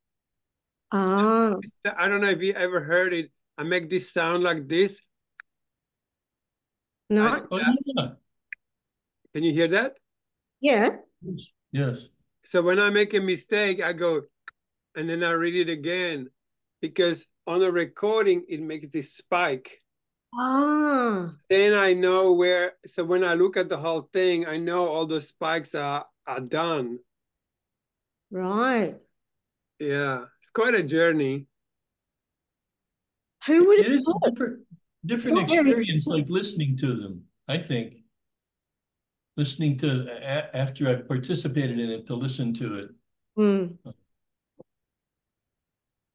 G: Ah.
A: I don't know if you ever heard it. I make this sound like this.
G: No.
J: Oh, yeah.
A: Can you hear that?
G: Yeah.
J: Yes.
A: So when I make a mistake, I go, and then I read it again, because on a recording, it makes this spike.
G: Ah.
A: Then I know where, so when I look at the whole thing, I know all the spikes are done.
G: Right.
A: Yeah, it's quite a journey.
G: Who would
J: It
G: have
J: is
G: thought?
J: a different
G: Not very
J: experience, like listening to them, I think. Listening to, after I participated in it, to listen to it.
G: Mm.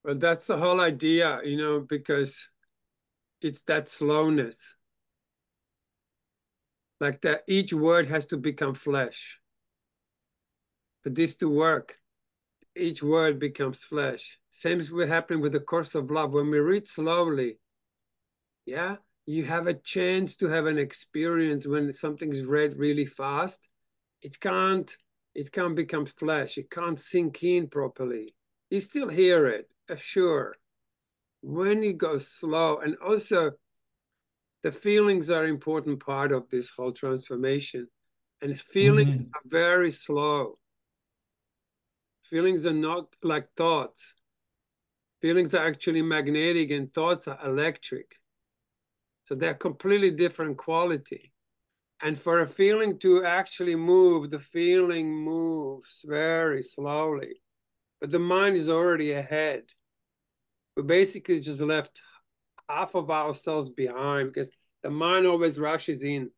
A: But that's the whole idea, you know, because it's that slowness. Like that each word has to become flesh. For this to work, each word becomes flesh. Same as what happened with the Course of Love. When we read slowly, yeah, you have a chance to have an experience. When something's read really fast, it can't become flesh. It can't sink in properly. You still hear it, sure. When you go slow, and also the feelings are an important part of this whole transformation. And feelings are very slow. Feelings are not like thoughts. Feelings are actually magnetic and thoughts are electric. So they're completely different quality. And for a feeling to actually move, the feeling moves very slowly. But the mind is already ahead. We basically just left half of ourselves behind because the mind always rushes in.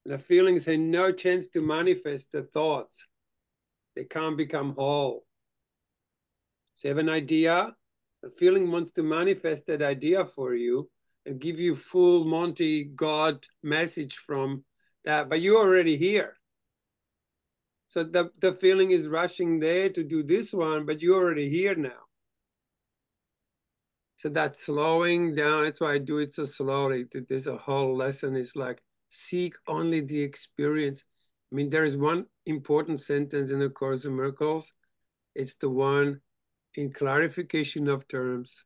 A: And the feelings have no chance to manifest the thoughts. They can't become whole. So you have an idea, the feeling wants to manifest that idea for you and give you full Monty God message from that, but you're already here. So the feeling is rushing there to do this one, but you're already here now. So that slowing down, that's why I do it so slowly. There's a whole lesson is like, seek only the experience. I mean, there is one important sentence in the Course in Miracles. It's the one in clarification of terms.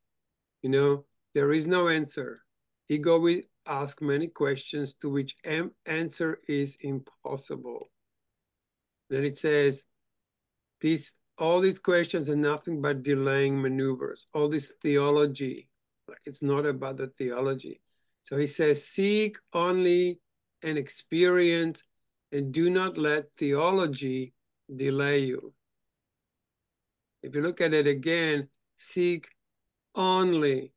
A: You know, there is no answer. Ego will ask many questions to which answer is impossible. Then it says, all these questions are nothing but delaying maneuvers. All this theology, like it's not about the theology. So he says, seek only an experience and do not let theology delay you. If you look at it again, seek only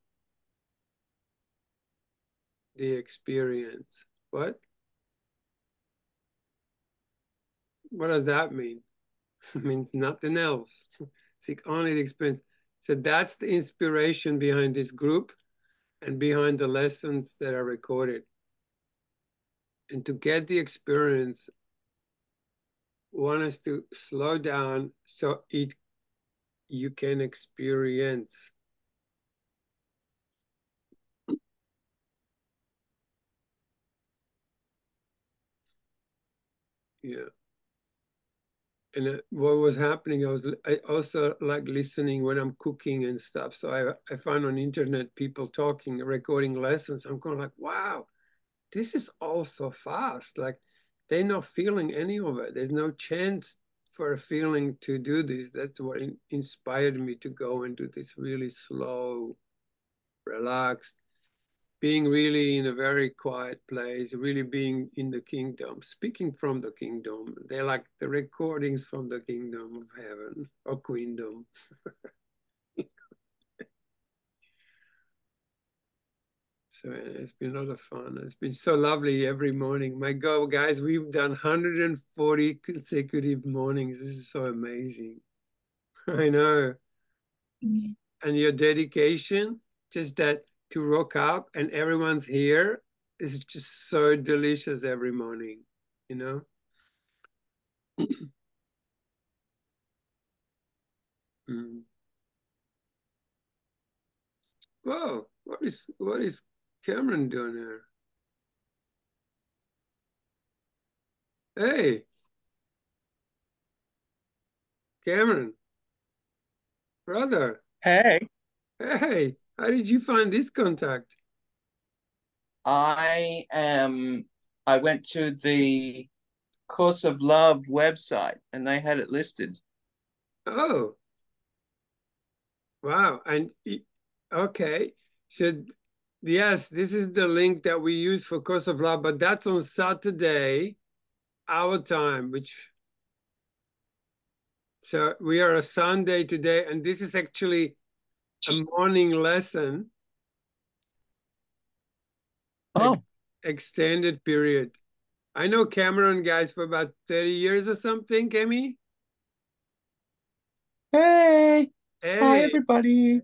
A: the experience. What? What does that mean? It means nothing else. Seek only the experience. So that's the inspiration behind this group and behind the lessons that are recorded. And to get the experience, one has to slow down so you can experience. Yeah. And what was happening, I also like listening when I'm cooking and stuff. So I find on internet people talking, recording lessons. I'm going like, wow, this is all so fast. Like they're not feeling any of it. There's no chance for a feeling to do this. That's what inspired me to go and do this really slow, relaxed, being really in a very quiet place, really being in the kingdom, speaking from the kingdom. They're like the recordings from the kingdom of heaven or queendom. So it's been a lot of fun. It's been so lovely every morning. My God, guys, we've done 140 consecutive mornings. This is so amazing. I know. And your dedication, just that to rock up and everyone's here is just so delicious every morning, you know? Mm. Whoa, what is Cameron doing here? Hey, Cameron, brother.
O: Hey,
A: Hey, how did you find this contact?
O: I went to the Course of Love website and they had it listed.
A: Oh, wow. And okay. So yes, this is the link that we use for Course of Love, but that's on Saturday, our time, which so we are a Sunday today, and this is actually a morning lesson,
O: Oh,
A: extended period. I know Cameron guys for about 30 years or something, Kemi.
O: hey, hi
A: Hey,
O: everybody.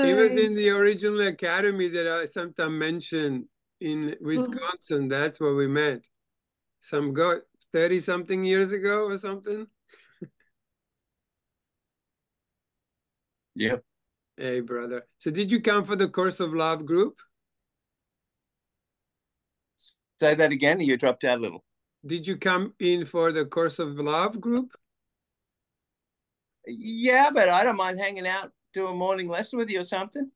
A: he was
N: Hi.
A: in the original academy that I sometimes mention in Wisconsin. That's where we met. Some go 30 something years ago or something.
O: Yep.
A: Hey, brother. So did you come for the Course of Love group?
O: Say that again. You dropped out a little.
A: Did you come in for the Course of Love group?
O: Yeah, but I don't mind hanging out, do a morning lesson with you or something.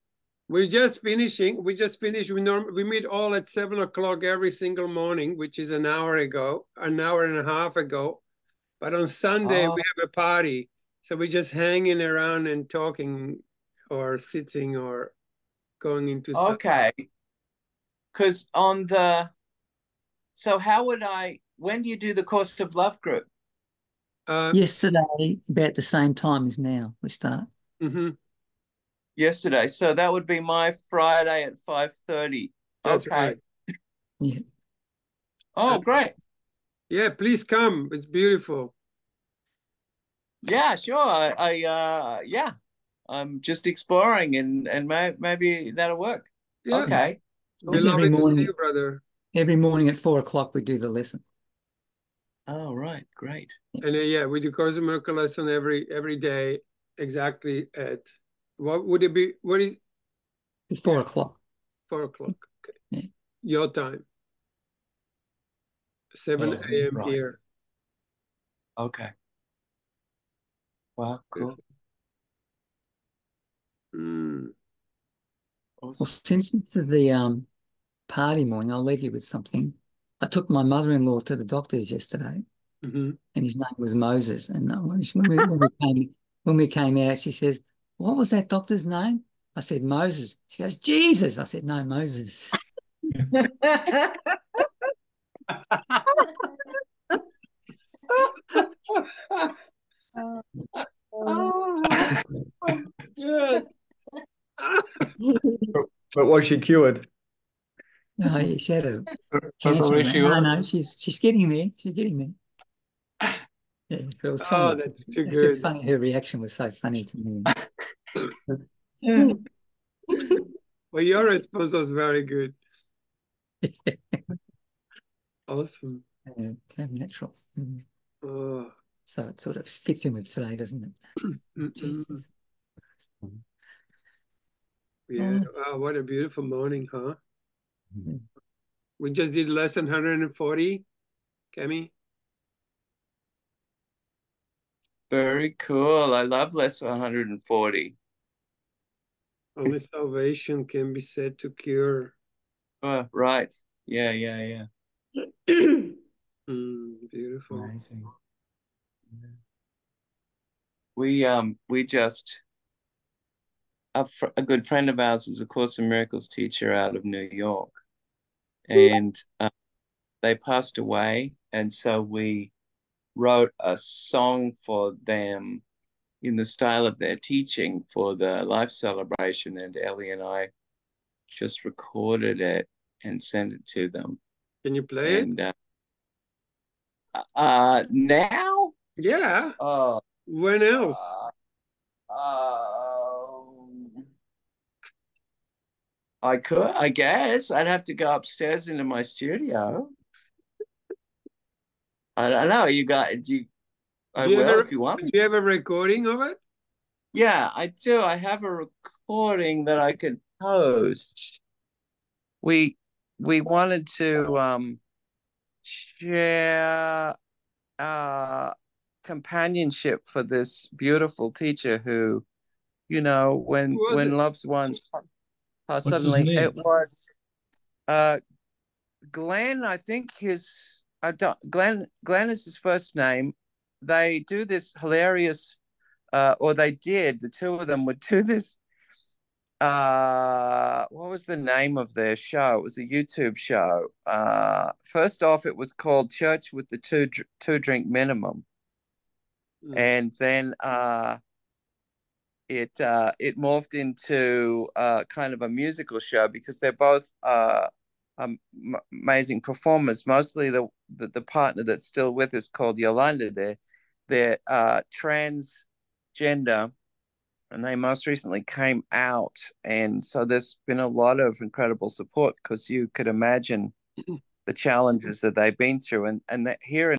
A: We're just finishing. We just finished. We meet all at 7 o'clock every single morning, which is an hour ago, an hour and a half ago. But on Sunday
O: Oh,
A: we have a party, so we're just hanging around and talking, or sitting, or going into some.
O: okay. Because so how would when do you do the Course of Love group?
C: Yesterday, about the same time as now, we start.
A: Mhm,
O: Yesterday. So that would be my Friday at 5:30.
A: that's
O: Okay.
A: right.
C: Yeah.
O: Oh, great.
A: Yeah, please come. It's beautiful.
O: Yeah, sure. Yeah, I'm just exploring and maybe that'll work.
A: Yeah,
O: Okay.
A: be
O: Cool.
C: Every
A: lovely to see
C: morning,
A: you, brother.
C: every morning at 4 o'clock, we do the lesson.
O: Oh, right. Great.
A: And yeah, we do Course in Miracle lesson every day, exactly at what would it be? What is
C: 4 o'clock.
A: 4 o'clock? Okay,
C: Yeah.
A: your time, 7
O: Oh,
A: a.m.
O: right.
A: here.
O: Okay. Wow, cool.
A: Mm.
C: Well,
O: Awesome.
C: since this is the party morning, I'll leave you with something. I took my mother-in-law to the doctor's yesterday,
A: Mm-hmm.
C: and his name was Moses. And when we came out, she says, "What was that doctor's name?" I said, "Moses." She goes, "Jesus." I said, "No, Moses."
A: Oh, good.
H: But was she cured?
C: No, she had a cancer.
M: Probably
C: No,
M: she was.
C: no, she's getting there. She's getting there. Yeah, so it was
A: Oh,
C: funny.
A: that's too
C: Actually,
A: good.
C: funny. Her reaction was so funny to me.
A: Well, your response was very good. Awesome.
C: Came natural.
A: Oh.
C: So it sort of fits in with today, doesn't it? Jesus.
A: Yeah. Wow, what a beautiful morning, huh?
C: Mm.
A: We just did lesson 140, Kemi.
O: Very cool. I love lesson 140.
A: Only salvation can be said to cure.
O: Oh, right. Yeah, yeah, yeah.
A: Beautiful.
O: Amazing. We just a good friend of ours is a Course in Miracles teacher out of New York, and they passed away, and so we wrote a song for them in the style of their teaching for the life celebration, and Ellie and I just recorded it and sent it to them.
A: Can you play it?
O: And now?
A: Yeah.
O: Oh.
A: When else?
O: I could, I guess. I'd have to go upstairs into my studio. I don't know. I will if you want me.
A: Do you have a recording of it?
O: Yeah, I do. I have a recording that I could post. We wanted to share companionship for this beautiful teacher who you know, when loved ones suddenly. It was Glenn. I think Glenn is his first name. They do this hilarious, or they did. The two of them would do this. What was the name of their show? It was a YouTube show. First off, it was called Church with the two drink minimum, and then it morphed into kind of a musical show because they're both amazing performers. Mostly the partner that's still with us called Yolanda. They're transgender, and they most recently came out, and so there's been a lot of incredible support because you could imagine the challenges that they've been through, and that here in